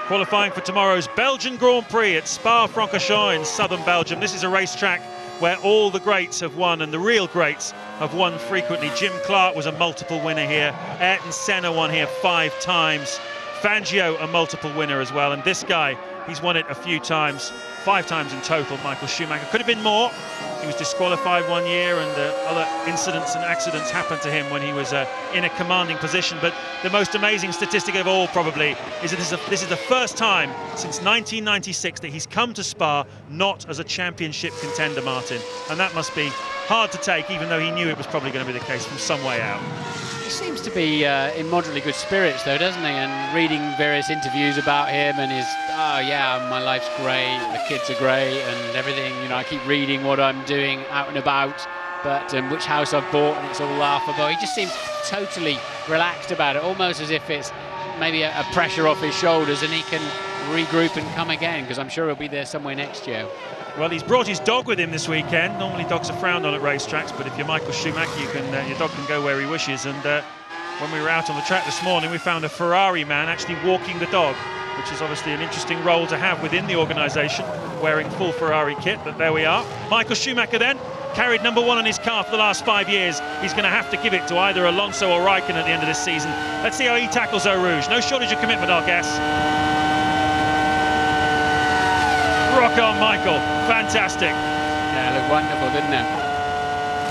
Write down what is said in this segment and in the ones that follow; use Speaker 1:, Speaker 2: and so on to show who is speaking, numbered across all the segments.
Speaker 1: Qualifying for tomorrow's Belgian Grand Prix at Spa-Francorchamps in southern Belgium. This is a racetrack where all the greats have won, and the real greats have won frequently. Jim Clark was a multiple winner here. Ayrton Senna won here 5 times. Fangio, a multiple winner as well. And this guy, he's won it a few times, 5 times in total, Michael Schumacher. Could have been more. He was disqualified one year, and other incidents and accidents happened to him when he was in a commanding position. But the most amazing statistic of all probably is that this is the first time since 1996 that he's come to Spa not as a championship contender, Martin. And that must be hard to take, even though he knew it was probably going to be the case from some way out.
Speaker 2: He seems to be in moderately good spirits, though, doesn't he? And reading various interviews about him and his, oh yeah, my life's great, the kids are great and everything. You know, I keep reading what I'm doing out and about, but which house I've bought, and it's all laughable. He just seems totally relaxed about it, almost as if it's maybe a pressure off his shoulders and he can regroup and come again, because I'm sure he'll be there somewhere next year.
Speaker 1: Well, he's brought his dog with him this weekend. Normally dogs are frowned on at racetracks, but if you're Michael Schumacher, your dog can go where he wishes. And when we were out on the track this morning, we found a Ferrari man actually walking the dog, which is obviously an interesting role to have within the organisation, wearing full Ferrari kit. But there we are. Michael Schumacher then carried #1 on his car for the last 5 years. He's going to have to give it to either Alonso or Raikkonen at the end of this season. Let's see how he tackles Eau Rouge. No shortage of commitment, I'll guess. Rock on, Michael. Fantastic.
Speaker 2: Yeah, looked wonderful, didn't it?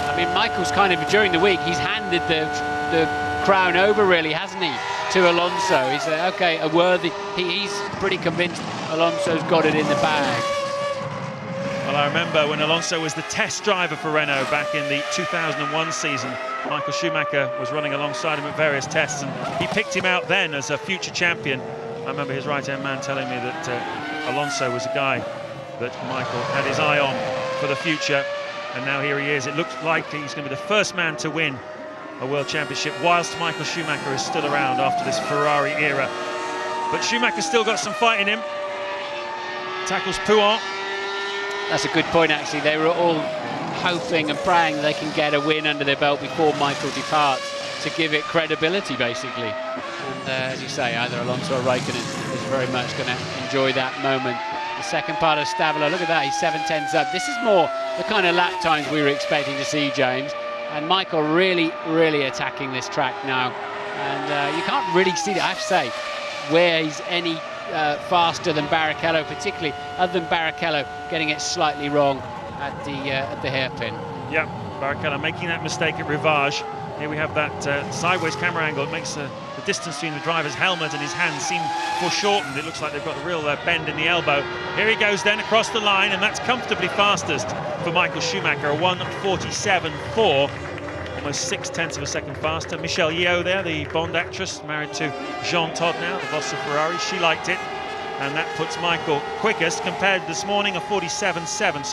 Speaker 2: I mean, Michael's kind of, during the week, he's handed the crown over, really, hasn't he, to Alonso. He's okay, a worthy. He's pretty convinced Alonso's got it in the bag.
Speaker 1: Well, I remember when Alonso was the test driver for Renault back in the 2001 season. Michael Schumacher was running alongside him at various tests, and he picked him out then as a future champion. I remember his right-hand man telling me that Alonso was a guy that Michael had his eye on for the future, and now here he is. It looks like he's going to be the first man to win a World Championship whilst Michael Schumacher is still around after this Ferrari era. But Schumacher's still got some fight in him. Tackles Pouin.
Speaker 2: That's a good point, actually. They were all hoping and praying they can get a win under their belt before Michael departs, to give it credibility, basically. And as you say, either Alonso or Raikkonen is very much going to enjoy that moment. The second part of Stavolo, look at that, he's 7/10 up. This is more the kind of lap times we were expecting to see, James. And Michael really, really attacking this track now. And you can't really see, I have to say, where he's any faster than Barrichello, particularly, other than Barrichello getting it slightly wrong at the hairpin.
Speaker 1: Yeah, Barrichello making that mistake at Rivage. Here we have that sideways camera angle. It makes the distance between the driver's helmet and his hands seem foreshortened. It looks like they've got a real bend in the elbow. Here he goes then across the line, and that's comfortably fastest for Michael Schumacher, a 1:47.4, almost 0.6 of a second faster. Michelle Yeoh there, the Bond actress, married to Jean Todt now, the boss of Ferrari. She liked it, and that puts Michael quickest, compared this morning a 47.7. So